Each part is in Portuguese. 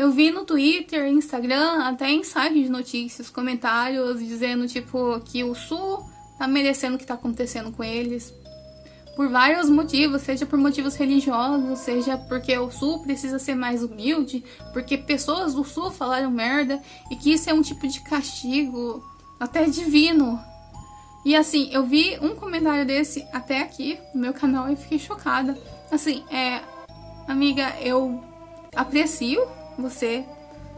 Eu vi no Twitter, Instagram, até em sites de notícias, comentários dizendo, tipo, que o Sul tá merecendo o que tá acontecendo com eles. Por vários motivos, seja por motivos religiosos, seja porque o Sul precisa ser mais humilde, porque pessoas do Sul falaram merda, e que isso é um tipo de castigo, até divino. E assim, eu vi um comentário desse até aqui no meu canal e fiquei chocada. Assim, amiga, eu aprecio você,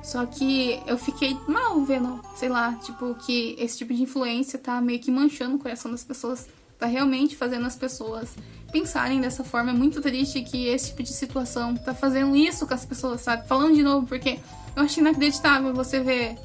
só que eu fiquei mal vendo, sei lá, tipo, que esse tipo de influência tá meio que manchando o coração das pessoas, tá realmente fazendo as pessoas pensarem dessa forma. É muito triste que esse tipo de situação tá fazendo isso com as pessoas, sabe? Falando de novo, porque eu acho inacreditável você ver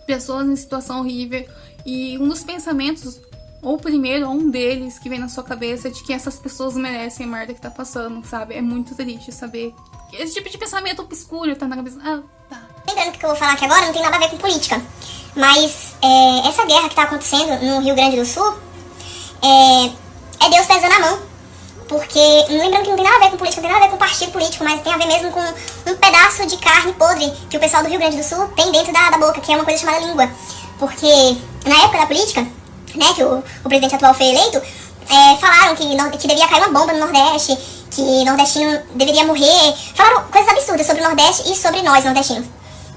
pessoas em situação horrível e um dos pensamentos, ou o primeiro, ou um deles que vem na sua cabeça, é de que essas pessoas merecem a merda que tá passando, sabe? É muito triste saber que esse tipo de pensamento obscuro tá na cabeça. Tá. Lembrando que eu vou falar aqui agora não tem nada a ver com política, mas essa guerra que tá acontecendo no Rio Grande do Sul é Deus pesando a mão. Porque, lembrando que não tem nada a ver com política, não tem nada a ver com partido político, mas tem a ver mesmo com um pedaço de carne podre que o pessoal do Rio Grande do Sul tem dentro da boca, que é uma coisa chamada língua. Porque na época da política, né, que o presidente atual foi eleito, falaram que devia cair uma bomba no Nordeste, que nordestino deveria morrer. Falaram coisas absurdas sobre o Nordeste e sobre nós, nordestinos.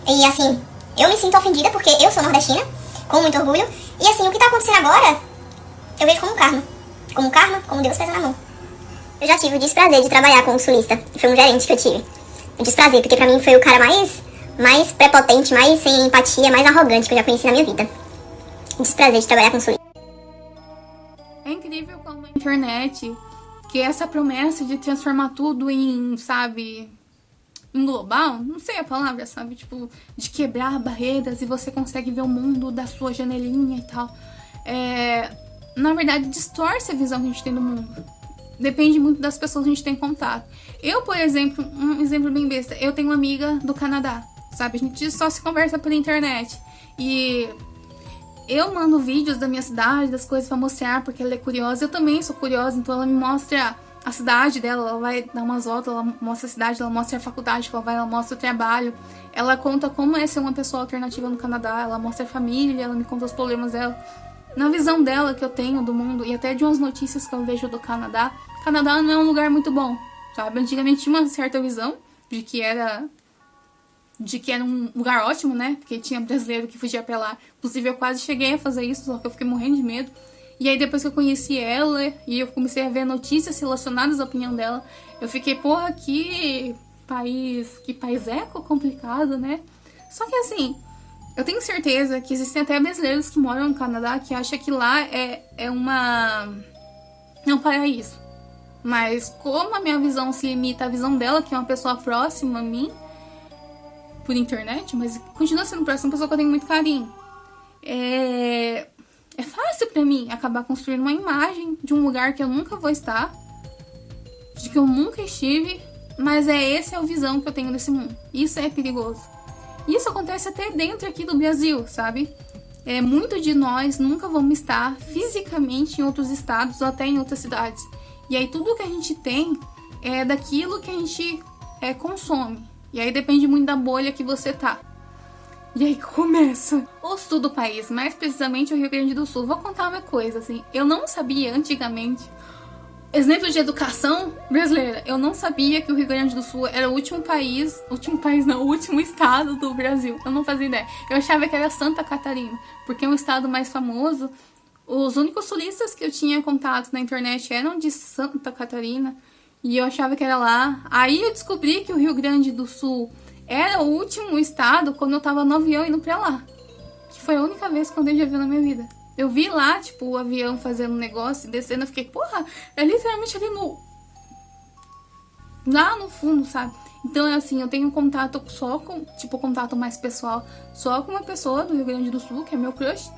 E assim, eu me sinto ofendida porque eu sou nordestina, com muito orgulho. E assim, o que tá acontecendo agora, eu vejo como um karma. Como um karma, como Deus pesa na mão. Eu já tive o desprazer de trabalhar com um sulista. Foi um gerente que eu tive. O desprazer, porque pra mim foi o cara mais prepotente, mais sem empatia, mais arrogante que eu já conheci na minha vida. O desprazer de trabalhar com um sulista. É incrível como a internet, que essa promessa de transformar tudo em, sabe, em global, não sei a palavra, sabe, tipo, de quebrar barreiras e você consegue ver o mundo da sua janelinha e tal, na verdade, distorce a visão que a gente tem do mundo. Depende muito das pessoas que a gente tem contato. Eu, por exemplo, um exemplo bem besta, eu tenho uma amiga do Canadá, sabe, a gente só se conversa pela internet, e eu mando vídeos da minha cidade, das coisas pra mostrar, porque ela é curiosa. Eu também sou curiosa, então ela me mostra a cidade dela, ela vai dar umas voltas, ela mostra a cidade, ela mostra a faculdade que ela vai, ela mostra o trabalho. Ela conta como é ser uma pessoa alternativa no Canadá, ela mostra a família, ela me conta os problemas dela. Na visão dela que eu tenho do mundo, e até de umas notícias que eu vejo do Canadá, Canadá não é um lugar muito bom, sabe? Antigamente tinha uma certa visão de que era um lugar ótimo, né? Porque tinha brasileiro que fugia pra lá. Inclusive, eu quase cheguei a fazer isso, só que eu fiquei morrendo de medo. E aí, depois que eu conheci ela e eu comecei a ver notícias relacionadas à opinião dela, eu fiquei, porra, que país complicado, né? Só que assim, eu tenho certeza que existem até brasileiros que moram no Canadá que acham que lá é um paraíso. Mas como a minha visão se limita à visão dela, que é uma pessoa próxima a mim, por internet, mas continua sendo próxima, uma pessoa que eu tenho muito carinho. É fácil pra mim acabar construindo uma imagem de um lugar que eu nunca vou estar, de que eu nunca estive, mas essa é a visão que eu tenho desse mundo. Isso é perigoso. Isso acontece até dentro aqui do Brasil, sabe? Muito de nós nunca vamos estar fisicamente em outros estados ou até em outras cidades. E aí tudo que a gente tem é daquilo que a gente consome. E aí depende muito da bolha que você tá. E aí começa o sul do país, mais precisamente o Rio Grande do Sul. Vou contar uma coisa, assim, eu não sabia antigamente, exemplo de educação brasileira, eu não sabia que o Rio Grande do Sul era o último estado do Brasil. Eu não fazia ideia. Eu achava que era Santa Catarina, porque é um estado mais famoso. Os únicos sulistas que eu tinha contato na internet eram de Santa Catarina. E eu achava que era lá. Aí eu descobri que o Rio Grande do Sul era o último estado quando eu tava no avião indo pra lá. Que foi a única vez que eu andei de avião na minha vida. Eu vi lá, tipo, o avião fazendo um negócio e descendo. Eu fiquei, porra, é literalmente ali lá no fundo, sabe? Então, assim, eu tenho contato só com, tipo, contato mais pessoal, só com uma pessoa do Rio Grande do Sul, que é meu crush.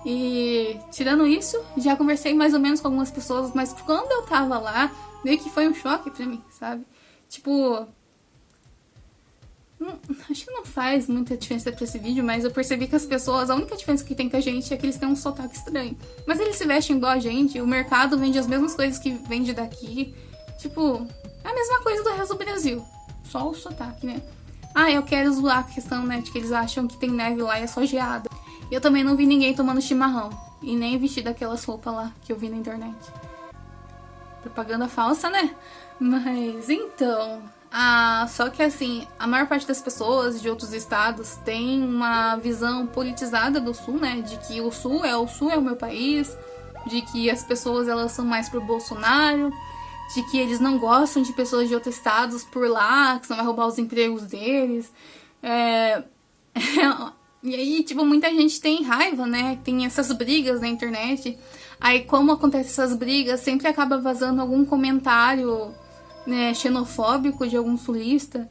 E, tirando isso, já conversei mais ou menos com algumas pessoas, mas quando eu tava lá, meio que foi um choque pra mim, sabe? Tipo, acho que não faz muita diferença pra esse vídeo, mas eu percebi que as pessoas, a única diferença que tem com a gente é que eles têm um sotaque estranho. Mas eles se vestem igual a gente, o mercado vende as mesmas coisas que vende daqui. Tipo, é a mesma coisa do resto do Brasil, só o sotaque, né? Ah, eu quero zoar a questão, né, de que eles acham que tem neve lá e é só geada. Eu também não vi ninguém tomando chimarrão. E nem vestido aquelas roupas lá que eu vi na internet. Propaganda falsa, né? Mas, então... só que assim, a maior parte das pessoas de outros estados tem uma visão politizada do Sul, né? De que o Sul é o meu país, de que as pessoas elas são mais pro Bolsonaro, de que eles não gostam de pessoas de outros estados por lá, que senão vai roubar os empregos deles. E aí, tipo, muita gente tem raiva, né? Tem essas brigas na internet. Aí, como acontecem essas brigas, sempre acaba vazando algum comentário, né, xenofóbico de algum sulista.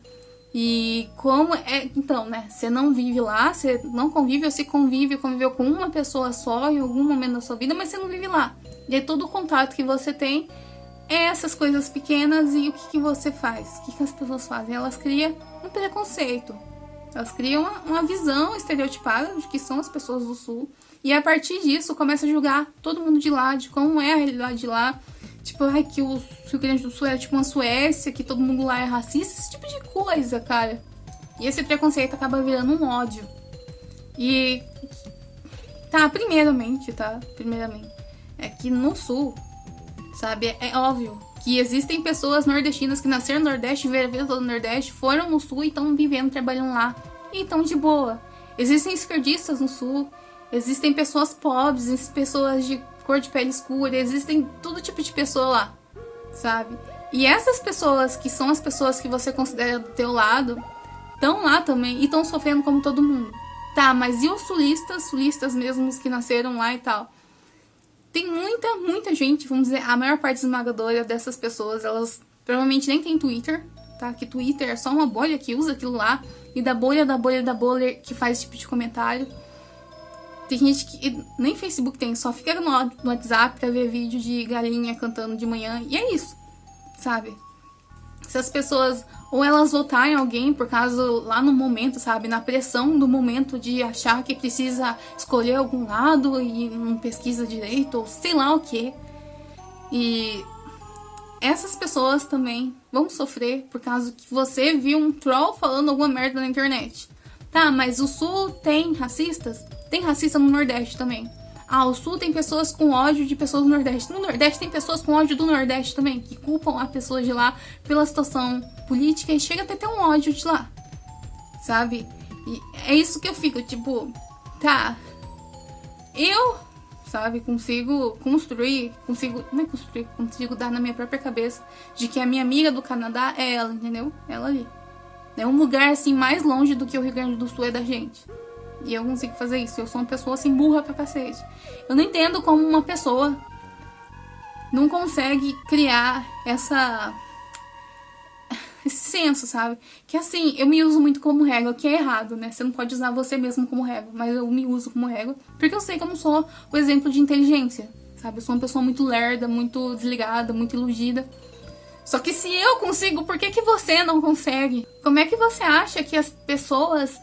E como é... Então, né? Você não vive lá, você não convive, ou se conviveu com uma pessoa só em algum momento da sua vida, mas você não vive lá. E aí, todo o contato que você tem é essas coisas pequenas. E o que você faz? O que as pessoas fazem? Elas criam um preconceito. Elas criam uma visão estereotipada de que são as pessoas do Sul. E a partir disso, começa a julgar todo mundo de lá, de como é a realidade de lá. Tipo, que o Rio Grande do Sul é tipo uma Suécia, que todo mundo lá é racista. Esse tipo de coisa, cara. E esse preconceito acaba virando um ódio. E... Primeiramente, é que no Sul, sabe, é óbvio que existem pessoas nordestinas que nasceram no Nordeste, viveram a vida toda no Nordeste, foram no Sul e estão vivendo, trabalhando lá. E estão de boa. Existem esquerdistas no Sul, existem pessoas pobres, pessoas de cor de pele escura, existem todo tipo de pessoa lá, sabe? E essas pessoas, que são as pessoas que você considera do teu lado, estão lá também e estão sofrendo como todo mundo. Mas e os sulistas mesmos que nasceram lá e tal? Tem muita gente, vamos dizer, a maior parte esmagadora dessas pessoas, elas provavelmente nem tem Twitter, tá? Que Twitter é só uma bolha que usa aquilo lá, e da bolha que faz esse tipo de comentário. Tem gente que nem Facebook tem, só fica no WhatsApp pra ver vídeo de galinha cantando de manhã, e é isso, sabe? Se as pessoas, ou elas votarem em alguém por causa lá no momento, sabe? Na pressão do momento de achar que precisa escolher algum lado e não pesquisa direito, ou sei lá o que. E essas pessoas também vão sofrer por causa que você viu um troll falando alguma merda na internet. Mas o Sul tem racistas? Tem racista no Nordeste também. O Sul tem pessoas com ódio de pessoas do Nordeste. No Nordeste tem pessoas com ódio do Nordeste também, que culpam a pessoa de lá pela situação política e chega até ter um ódio de lá, sabe? E é isso que eu fico, tipo, eu, sabe, consigo dar na minha própria cabeça de que a minha amiga do Canadá é ela, entendeu? Ela ali. É um lugar, assim, mais longe do que o Rio Grande do Sul é da gente. E eu consigo fazer isso. Eu sou uma pessoa assim, burra pra cacete. Eu não entendo como uma pessoa não consegue criar esse senso, sabe? Que assim, eu me uso muito como régua, que é errado, né? Você não pode usar você mesmo como régua, mas eu me uso como régua, porque eu sei que eu não sou o exemplo de inteligência, sabe? Eu sou uma pessoa muito lerda, muito desligada, muito iludida. Só que se eu consigo, por que você não consegue? Como é que você acha que as pessoas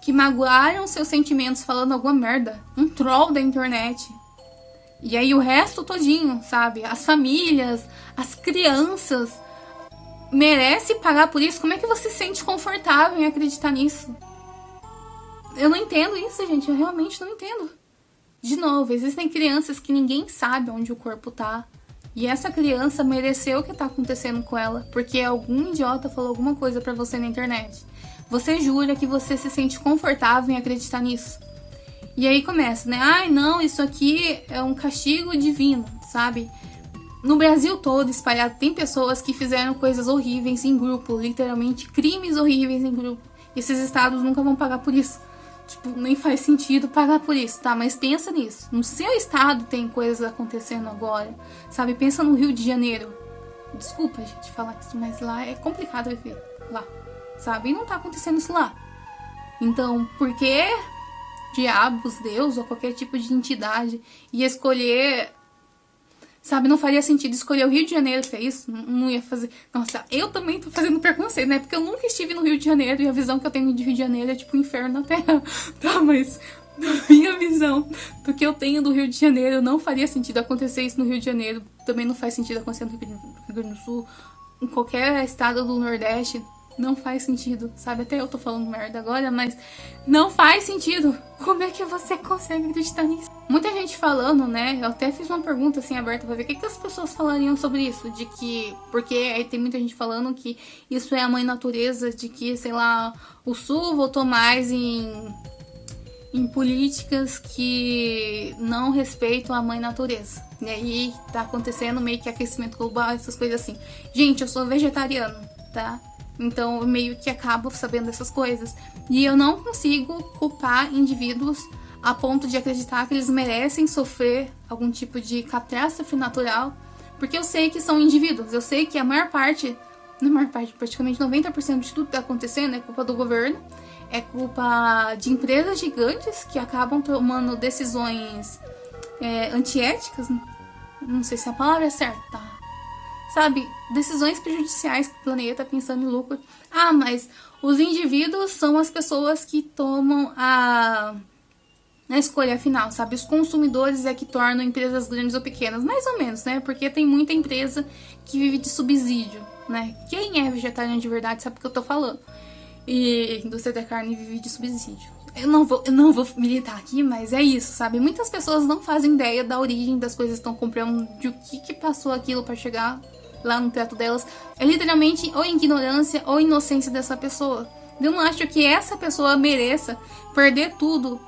que magoaram seus sentimentos falando alguma merda, um troll da internet, e aí o resto todinho, sabe? As famílias, as crianças, merece pagar por isso? Como é que você se sente confortável em acreditar nisso? Eu não entendo isso, gente. Eu realmente não entendo. De novo, existem crianças que ninguém sabe onde o corpo tá. E essa criança mereceu o que tá acontecendo com ela, porque algum idiota falou alguma coisa pra você na internet. Você jura que você se sente confortável em acreditar nisso? E aí começa, né? Não, isso aqui é um castigo divino, sabe? No Brasil todo, espalhado, tem pessoas que fizeram coisas horríveis em grupo, literalmente crimes horríveis em grupo. E esses estados nunca vão pagar por isso. Tipo, nem faz sentido pagar por isso, tá? Mas pensa nisso. No seu estado tem coisas acontecendo agora, sabe? Pensa no Rio de Janeiro. Desculpa, gente, falar isso, mas lá é complicado viver lá, sabe? E não tá acontecendo isso lá. Então, por que diabos, Deus ou qualquer tipo de entidade ia escolher... Sabe, não faria sentido escolher o Rio de Janeiro pra isso. Não ia fazer... Nossa, eu também tô fazendo preconceito, né? Porque eu nunca estive no Rio de Janeiro e a visão que eu tenho de Rio de Janeiro é tipo um inferno na Terra. Tá, mas na minha visão do que eu tenho do Rio de Janeiro, não faria sentido acontecer isso no Rio de Janeiro. Também não faz sentido acontecer no Rio Grande do Sul, em qualquer estado do Nordeste. Não faz sentido, sabe? Até eu tô falando merda agora, mas não faz sentido. Como é que você consegue acreditar nisso? Muita gente falando, né? Eu até fiz uma pergunta assim aberta pra ver o que as pessoas falariam sobre isso. De que. Porque aí tem muita gente falando que isso é a mãe natureza, de que, sei lá, o Sul votou mais em políticas que não respeitam a mãe natureza. E aí tá acontecendo meio que aquecimento global, essas coisas assim. Gente, eu sou vegetariano, tá? Então eu meio que acabo sabendo dessas coisas. E eu não consigo culpar indivíduos a ponto de acreditar que eles merecem sofrer algum tipo de catástrofe natural. Porque eu sei que são indivíduos. Eu sei que a maior parte, na maior parte, praticamente 90% de tudo que tá acontecendo é culpa do governo. É culpa de empresas gigantes que acabam tomando decisões antiéticas. Não sei se a palavra é certa, tá? Sabe, decisões prejudiciais para o planeta, pensando em lucro. Ah, mas os indivíduos são as pessoas que tomam a escolha final, sabe? Os consumidores é que tornam empresas grandes ou pequenas, mais ou menos, né? Porque tem muita empresa que vive de subsídio, né? Quem é vegetariano de verdade sabe o que eu tô falando. E a indústria da carne vive de subsídio. Eu não vou militar aqui, mas é isso, sabe? Muitas pessoas não fazem ideia da origem das coisas que estão comprando, de o que passou aquilo para chegar lá no teto delas. É literalmente ou ignorância ou inocência dessa pessoa. Eu não acho que essa pessoa mereça perder tudo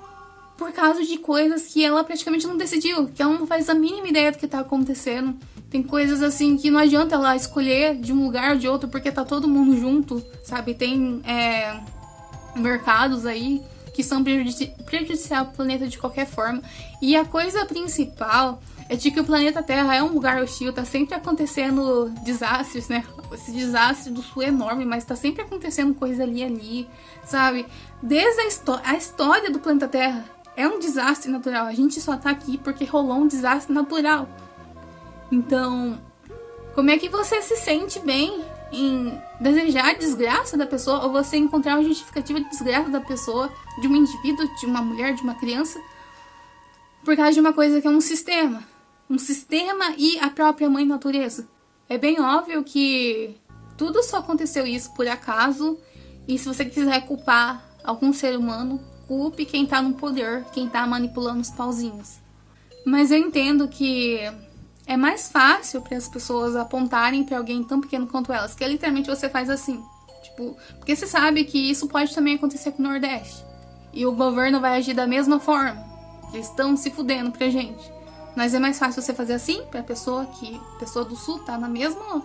por causa de coisas que ela praticamente não decidiu, que ela não faz a mínima ideia do que tá acontecendo. Tem coisas assim que não adianta ela escolher de um lugar ou de outro porque tá todo mundo junto, sabe? Tem mercados aí que são prejudiciais pro planeta de qualquer forma. E a coisa principal é de que o planeta Terra é um lugar hostil, tá sempre acontecendo desastres, né? Esse desastre do Sul é enorme, mas tá sempre acontecendo coisa ali, sabe? Desde a história do planeta Terra é um desastre natural. A gente só tá aqui porque rolou um desastre natural. Então, como é que você se sente bem em desejar a desgraça da pessoa ou você encontrar uma justificativa de desgraça da pessoa, de um indivíduo, de uma mulher, de uma criança, por causa de uma coisa que é um sistema? Um sistema e a própria mãe natureza. É bem óbvio que tudo só aconteceu isso por acaso. E se você quiser culpar algum ser humano, culpe quem tá no poder, quem tá manipulando os pauzinhos. Mas eu entendo que é mais fácil para as pessoas apontarem para alguém tão pequeno quanto elas, que é literalmente você faz assim. Tipo, porque você sabe que isso pode também acontecer com o Nordeste. E o governo vai agir da mesma forma. Eles estão se fudendo pra gente. Mas é mais fácil você fazer assim pra pessoa do Sul tá na mesma...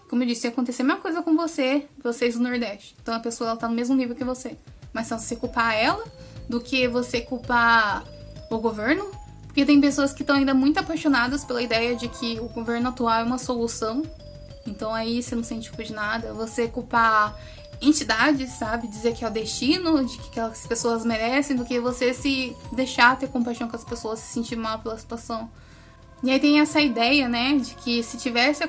Como eu disse, ia acontecer a mesma coisa com vocês do Nordeste. Então a pessoa ela tá no mesmo nível que você. Mas só você culpar ela do que você culpar o governo. Porque tem pessoas que estão ainda muito apaixonadas pela ideia de que o governo atual é uma solução. Então aí você não sente culpa de nada. Você culpar entidades, sabe? Dizer que é o destino, de que as pessoas merecem, do que você se deixar ter compaixão com as pessoas, se sentir mal pela situação. E aí tem essa ideia, né, de que se tivesse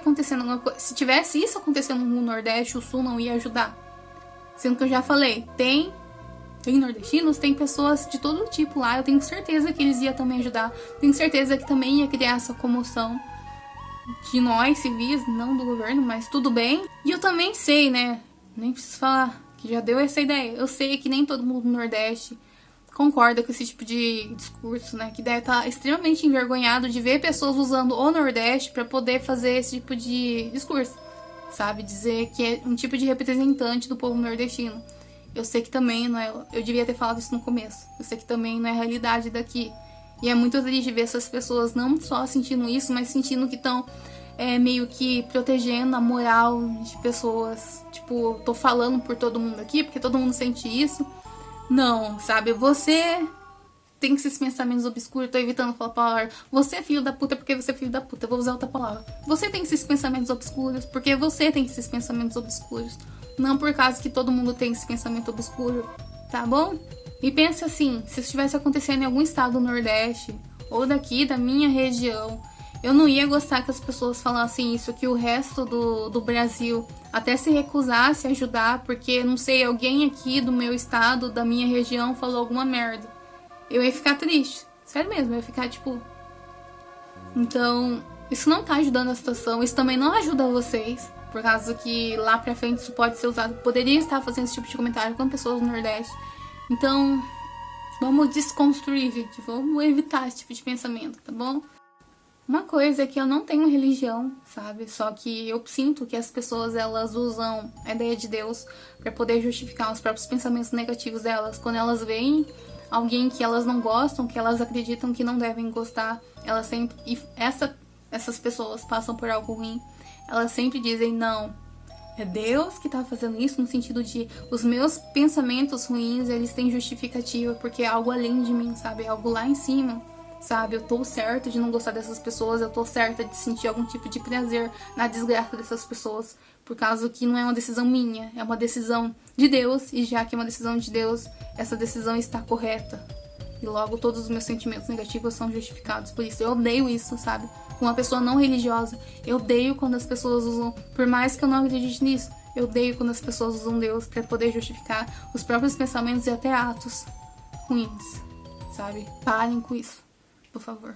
isso acontecendo no Nordeste, o Sul não ia ajudar. Sendo que eu já falei, tem nordestinos, tem pessoas de todo tipo lá, eu tenho certeza que eles iam também ajudar. Tenho certeza que também ia criar essa comoção de nós civis, não do governo, mas tudo bem. E eu também sei, né, nem preciso falar, que já deu essa ideia. Eu sei que nem todo mundo no Nordeste concorda com esse tipo de discurso, né? Que deve estar extremamente envergonhado de ver pessoas usando o Nordeste para poder fazer esse tipo de discurso, sabe? Dizer que é um tipo de representante do povo nordestino. Eu sei que também não é... Eu devia ter falado isso no começo. Eu sei que também não é a realidade daqui. E é muito triste ver essas pessoas não só sentindo isso, mas sentindo que estão... meio que protegendo a moral de pessoas. Tipo, tô falando por todo mundo aqui, porque todo mundo sente isso. Não, sabe? Você tem esses pensamentos obscuros. Tô evitando falar a palavra. Você é filho da puta porque você é filho da puta. Eu vou usar outra palavra. Você tem esses pensamentos obscuros porque você tem esses pensamentos obscuros. Não por causa que todo mundo tem esse pensamento obscuro, tá bom? E pensa assim, se isso estivesse acontecendo em algum estado do Nordeste ou daqui da minha região, eu não ia gostar que as pessoas falassem isso, que o resto do Brasil até se recusasse a ajudar, porque, não sei, alguém aqui do meu estado, da minha região, falou alguma merda. Eu ia ficar triste. Sério mesmo, eu ia ficar, tipo... Então, isso não tá ajudando a situação, isso também não ajuda vocês, Por causa que lá pra frente isso pode ser usado. Poderia estar fazendo esse tipo de comentário com pessoas do Nordeste. Então, vamos desconstruir, gente. Vamos evitar esse tipo de pensamento, tá bom? Uma coisa é que eu não tenho religião, sabe? Só que eu sinto que as pessoas, elas usam a ideia de Deus pra poder justificar os próprios pensamentos negativos delas. Quando elas veem alguém que elas não gostam, que elas acreditam que não devem gostar, elas sempre... E essas pessoas passam por algo ruim, elas sempre dizem, não, é Deus que tá fazendo isso, no sentido de os meus pensamentos ruins, eles têm justificativa, porque é algo além de mim, sabe? É algo lá em cima, sabe? Eu tô certa de não gostar dessas pessoas, eu tô certa de sentir algum tipo de prazer na desgraça dessas pessoas, por causa que não é uma decisão minha, é uma decisão de Deus, e já que é uma decisão de Deus, essa decisão está correta. E logo todos os meus sentimentos negativos são justificados por isso. Eu odeio isso, sabe? Com uma pessoa não religiosa, eu odeio quando as pessoas usam, por mais que eu não acredite nisso, eu odeio quando as pessoas usam Deus pra poder justificar os próprios pensamentos e até atos ruins, sabe? Parem com isso, por favor.